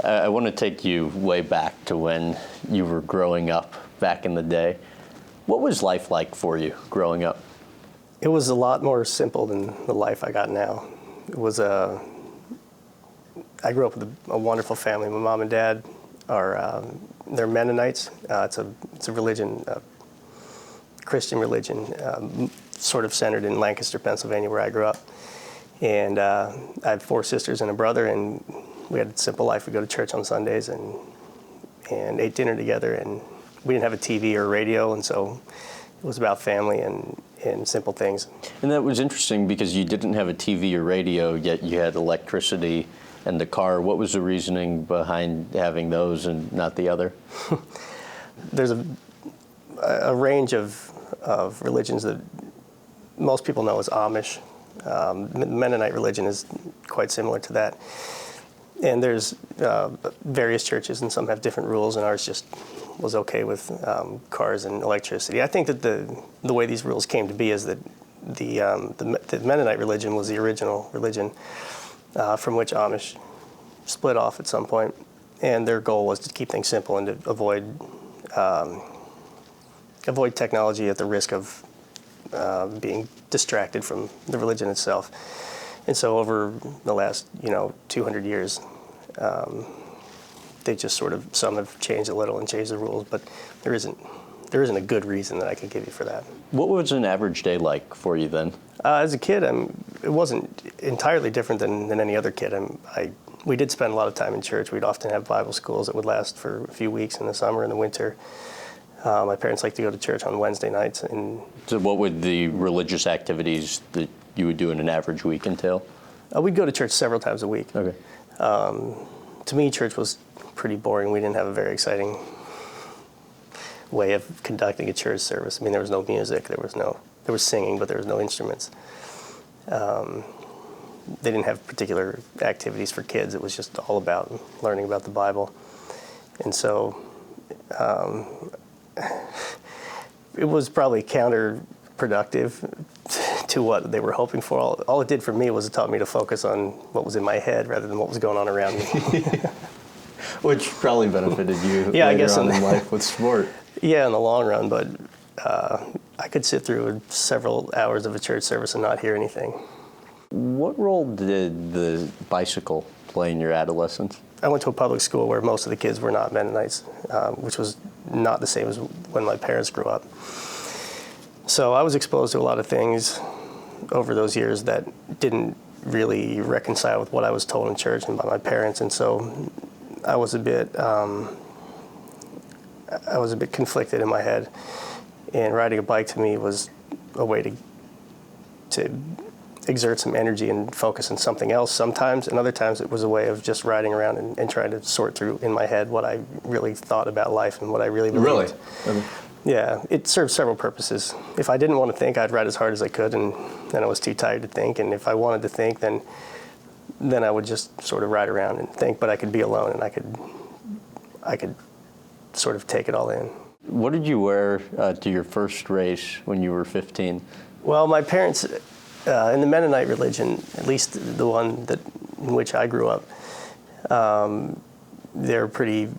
I want to take you way back to when you were growing up back in the day. What was life like for you growing up? It was a lot more simple than the life I got now. It was I grew up with a wonderful family. My mom and dad are they're Mennonites. It's a religion, Christian religion, sort of centered in Lancaster, Pennsylvania, where I grew up. And I have 4 sisters and a brother, and we had a simple life. We go to church on Sundays and ate dinner together, and we didn't have a TV or a radio, and so it was about family and simple things. And that was interesting because you didn't have a TV or radio, yet you had electricity and the car. What was the reasoning behind having those and not the other? There's a range of religions that most people know as Amish. Mennonite religion is quite similar to that. And there's various churches, and some have different rules, and ours just was okay with cars and electricity. I think that the way these rules came to be is that the Mennonite religion was the original religion from which Amish split off at some point, and their goal was to keep things simple and to avoid technology at the risk of being distracted from the religion itself. And so over the last 200 years, they just sort of, some have changed a little and changed the rules, but there isn't a good reason that I could give you for that. What was an average day like for you then? As a kid, it wasn't entirely different than any other kid. We did spend a lot of time in church. We'd often have Bible schools that would last for a few weeks in the summer and the winter. My parents liked to go to church on Wednesday nights. And so what would the religious activities that you would do in an average week entail? We'd go to church several times a week. Okay. To me, church was pretty boring. We didn't have a very exciting way of conducting a church service. I mean, there was no music. There was singing, but there was no instruments. They didn't have particular activities for kids. It was just all about learning about the Bible. And so it was probably counterproductive to what they were hoping for. All it did for me was it taught me to focus on what was in my head rather than what was going on around me. Which probably benefited you yeah, later I guess on in life with sport. Yeah, in the long run, but I could sit through several hours of a church service and not hear anything. What role did the bicycle play in your adolescence? I went to a public school where most of the kids were not Mennonites, which was not the same as when my parents grew up. So I was exposed to a lot of things over those years that didn't really reconcile with what I was told in church and by my parents, and so I was a bit conflicted in my head. And riding a bike to me was a way to exert some energy and focus on something else sometimes, and other times it was a way of just riding around and trying to sort through in my head what I really thought about life and what I really believed. Really? Yeah, it served several purposes. If I didn't want to think, I'd ride as hard as I could, and then I was too tired to think. And if I wanted to think, then I would just sort of ride around and think, but I could be alone and I could sort of take it all in. What did you wear to your first race when you were 15? Well, my parents, in the Mennonite religion, at least the one in which I grew up, they're pretty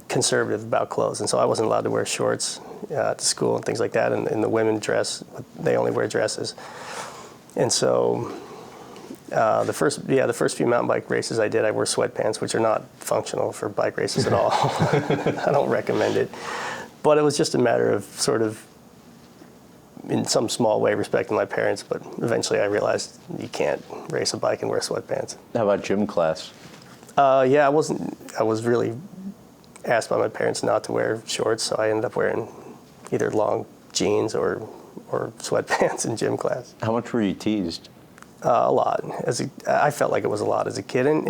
conservative about clothes, and so I wasn't allowed to wear shorts to school and things like that, and the women dress, they only wear dresses. And so the first few mountain bike races I did, I wore sweatpants, which are not functional for bike races at all. I don't recommend it. But it was just a matter of sort of, in some small way, respecting my parents, but eventually I realized you can't race a bike and wear sweatpants. How about gym class? Yeah, I was really asked by my parents not to wear shorts, so I ended up wearing either long jeans or sweatpants in gym class. How much were you teased? A lot. I felt like it was a lot as a kid, and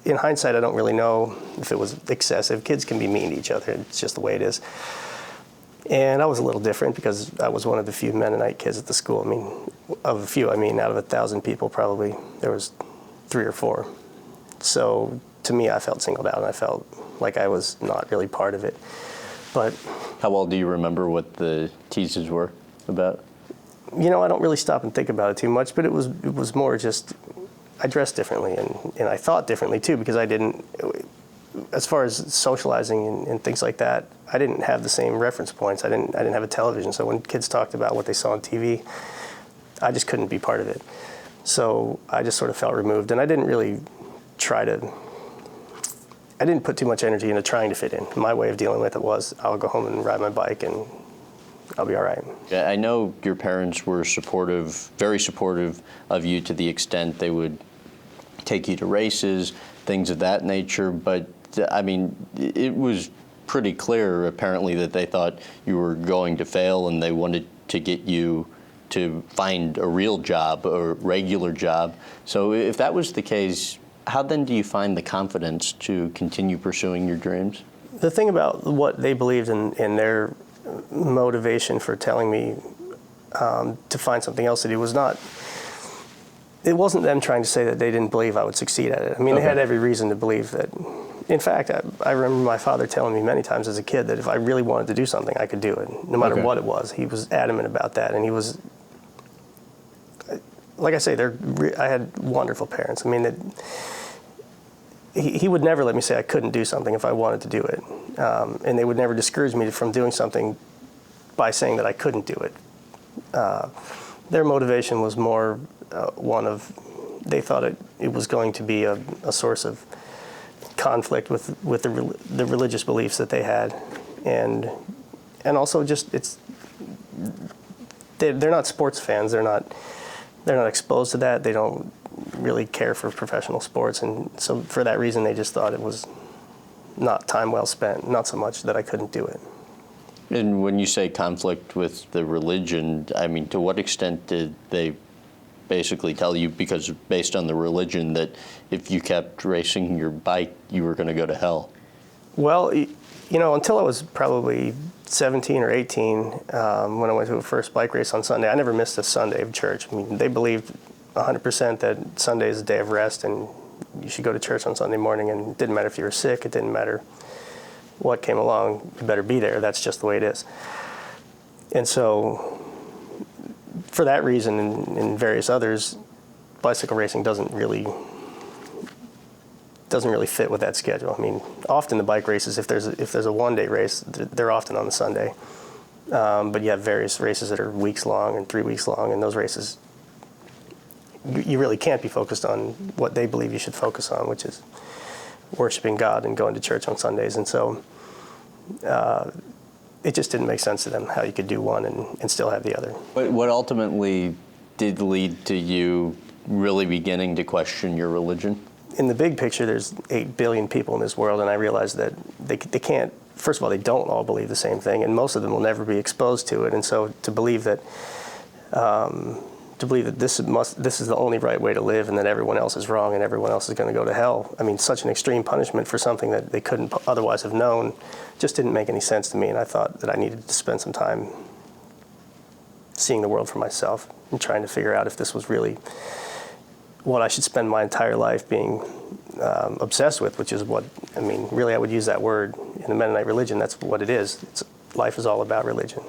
in hindsight, I don't really know if it was excessive. Kids can be mean to each other. It's just the way it is. And I was a little different because I was one of the few Mennonite kids at the school. I mean, out of 1,000 people, probably there was 3 or 4. So to me, I felt singled out, and I felt like I was not really part of it. But how well do you remember what the teases were about? I don't really stop and think about it too much, but it was more just I dressed differently and I thought differently too, because as far as socializing and things like that, I didn't have the same reference points. I didn't have a television. So when kids talked about what they saw on TV, I just couldn't be part of it. So I just sort of felt removed, and I didn't really I didn't put too much energy into trying to fit in. My way of dealing with it was, I'll go home and ride my bike and I'll be all right. Yeah, I know your parents were supportive, very supportive of you to the extent they would take you to races, things of that nature, but I mean, it was pretty clear apparently that they thought you were going to fail and they wanted to get you to find a real job or regular job. So if that was the case, how then do you find the confidence to continue pursuing your dreams? The thing about what they believed in their motivation for telling me to find something else to do was not, it wasn't them trying to say that they didn't believe I would succeed at it. I mean, They had every reason to believe that. In fact, I remember my father telling me many times as a kid that if I really wanted to do something, I could do it, no matter what it was. He was adamant about that, and he was, like I say, I had wonderful parents. I mean, he would never let me say I couldn't do something if I wanted to do it. And they would never discourage me from doing something by saying that I couldn't do it. Their motivation was more one of, they thought it was going to be a source of conflict with the religious beliefs that they had. And also just, they're not sports fans. They're not exposed to that. They don't really care for professional sports, and so for that reason they just thought it was not time well spent, not so much that I couldn't do it. And when you say conflict with the religion, I mean, to what extent did they basically tell you, because based on the religion, that if you kept racing your bike, you were going to go to hell? Well, until I was probably 17 or 18, when I went to a first bike race on Sunday, I never missed a Sunday of church. I mean, they believed 100% that Sunday is a day of rest and you should go to church on Sunday morning, and it didn't matter if you were sick, it didn't matter what came along, you better be there, that's just the way it is. And so for that reason and various others, bicycle racing doesn't really fit with that schedule. I mean, often the bike races, if there's a one-day race, they're often on the Sunday. But you have various races that are weeks long and 3 weeks long, and those races, you really can't be focused on what they believe you should focus on, which is worshiping God and going to church on Sundays. And so it just didn't make sense to them how you could do one and still have the other. But what ultimately did lead to you really beginning to question your religion? In the big picture, there's 8 billion people in this world, and I realized that they can't, first of all, they don't all believe the same thing, and most of them will never be exposed to it. And so to believe that this is the only right way to live, and that everyone else is wrong and everyone else is going to go to hell, I mean, such an extreme punishment for something that they couldn't otherwise have known, just didn't make any sense to me. And I thought that I needed to spend some time seeing the world for myself and trying to figure out if this was really what I should spend my entire life being obsessed with, which is what, I mean, really I would use that word in the Mennonite religion. That's what it is. Life is all about religion.